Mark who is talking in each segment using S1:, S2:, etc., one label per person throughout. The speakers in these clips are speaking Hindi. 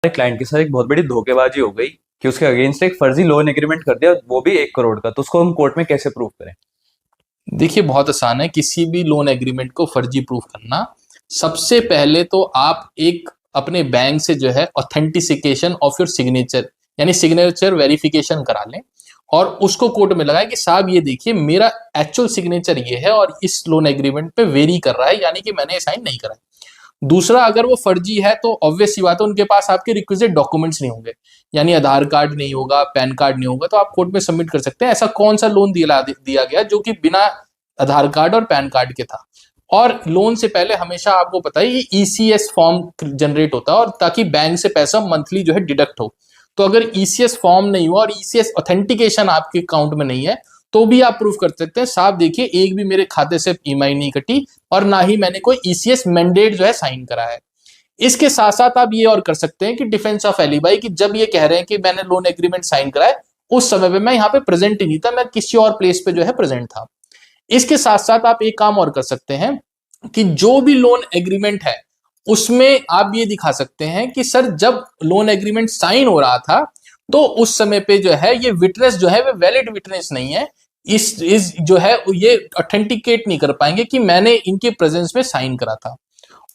S1: क्लाइंट के साथ एक बहुत बड़ी धोखेबाजी हो गई कि उसके अगेंस्ट एक फर्जी लोन एग्रीमेंट कर दिया, वो भी 1 करोड़ का। तो उसको हम कोर्ट में कैसे प्रूव करें?
S2: देखिए, बहुत आसान है किसी भी लोन एग्रीमेंट को फर्जी प्रूफ करना। सबसे पहले तो आप एक अपने बैंक से जो है ऑथेंटिसिकेशन ऑफ योर सिग्नेचर यानी सिग्नेचर वेरिफिकेशन करा लें और उसको कोर्ट में लगाए कि साहब ये देखिए मेरा एक्चुअल सिग्नेचर ये है और इस लोन एग्रीमेंट पे वेरी कर रहा है, यानी कि मैंने साइन नहीं करा है। दूसरा, अगर वो फर्जी है तो ऑब्वियस सी बात है उनके पास आपके रिक्विजिट डॉक्यूमेंट्स नहीं होंगे, यानी आधार कार्ड नहीं होगा, पैन कार्ड नहीं होगा, तो आप कोर्ट में सबमिट कर सकते हैं ऐसा कौन सा लोन दिया गया जो कि बिना आधार कार्ड और पैन कार्ड के था। और लोन से पहले हमेशा आपको पता है ये ईसीएस फॉर्म जनरेट होता है और ताकि बैंक से पैसा मंथली जो है डिडक्ट हो। तो अगर ईसीएस फॉर्म नहीं हुआ और ईसीएस ऑथेंटिकेशन आपके अकाउंट में नहीं है तो भी आप प्रूफ कर सकते हैं साहब देखिए एक भी मेरे खाते से ईएमआई नहीं कटी और ना ही मैंने कोई ईसीएस मैंडेट जो है साइन करा है। इसके साथ साथ आप ये और कर सकते हैं कि डिफेंस ऑफ एलिबाई, कि जब ये कह रहे हैं कि मैंने लोन एग्रीमेंट साइन करा है उस समय पे मैं यहाँ पे प्रेजेंट ही नहीं था, मैं किसी और प्लेस पे जो है प्रेजेंट था। इसके साथ साथ आप एक काम और कर सकते हैं कि जो भी लोन एग्रीमेंट है उसमें आप ये दिखा सकते हैं कि सर जब लोन एग्रीमेंट साइन हो रहा था तो उस समय पे जो है ये विटनेस जो है वो वैलिड विटनेस नहीं है, इस जो है ये ऑथेंटिकेट नहीं कर पाएंगे कि मैंने इनके प्रेजेंस में साइन करा था।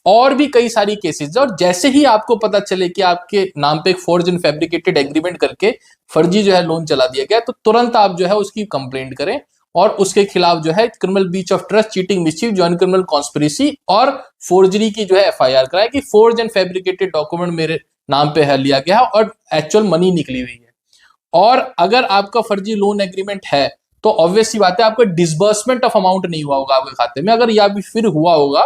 S2: और भी कई सारी केसेस है और जैसे ही आपको पता चले कि आपके नाम पे एक फोर्ज एंड फैब्रिकेटेड एग्रीमेंट करके फर्जी जो है लोन चला दिया गया तो तुरंत आप जो है उसकी कंप्लेंट करें और उसके खिलाफ जो है criminal breach of trust, cheating, mischief, joint criminal conspiracy और फोर्जरी की जो है एफआईआर कराए कि फोर्ज एंड फैब्रिकेटेड डॉक्यूमेंट मेरे नाम पे है लिया गया है और एक्चुअल मनी निकली हुई है। और अगर आपका फर्जी लोन एग्रीमेंट है तो ऑब्वियस सी बात है आपका डिसबर्समेंट ऑफ अमाउंट नहीं हुआ होगा आपके खाते में, अगर या भी फिर हुआ होगा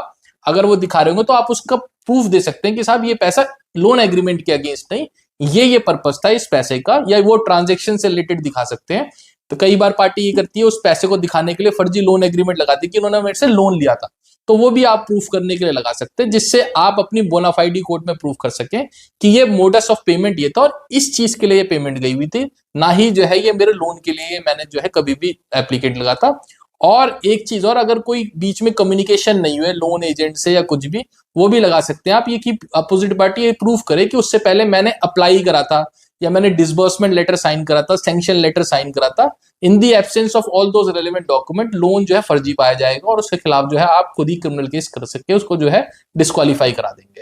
S2: अगर वो दिखा रहे होंगे तो आप उसका प्रूफ दे सकते हैं कि साहब ये पैसा लोन एग्रीमेंट के अगेंस्ट नहीं, ये पर्पस था इस पैसे का, या वो ट्रांजेक्शन से रिलेटेड दिखा सकते हैं। तो कई बार पार्टी ये करती है उस पैसे को दिखाने के लिए फर्जी लोन एग्रीमेंट लगाती है कि उन्होंने मेरे से लोन लिया था, तो वो भी आप प्रूफ करने के लिए लगा सकते हैं जिससे आप अपनी बोनाफाइडी कोर्ट में प्रूफ कर सकें कि ये मोडस ऑफ पेमेंट ये था और इस चीज के लिए ये पेमेंट गई हुई थी, ना ही जो है ये मेरे लोन के लिए मैंने जो है कभी भी एप्लीकेट लगा था। और एक चीज और, अगर कोई बीच में कम्युनिकेशन नहीं हुए लोन एजेंट से या कुछ भी, वो भी लगा सकते हैं आप ये कि अपोजिट पार्टी ये प्रूफ करे कि उससे पहले मैंने अप्लाई करा था या मैंने डिसबर्समेंट लेटर साइन करा था, सैंक्शन लेटर साइन करा था। In the absence of all those relevant document loan जो है फर्जी पाया जाएगा और उसके खिलाफ जो है आप खुद ही क्रिमिनल केस कर सकते हैं, उसको जो है डिस्क्वालीफाई करा देंगे।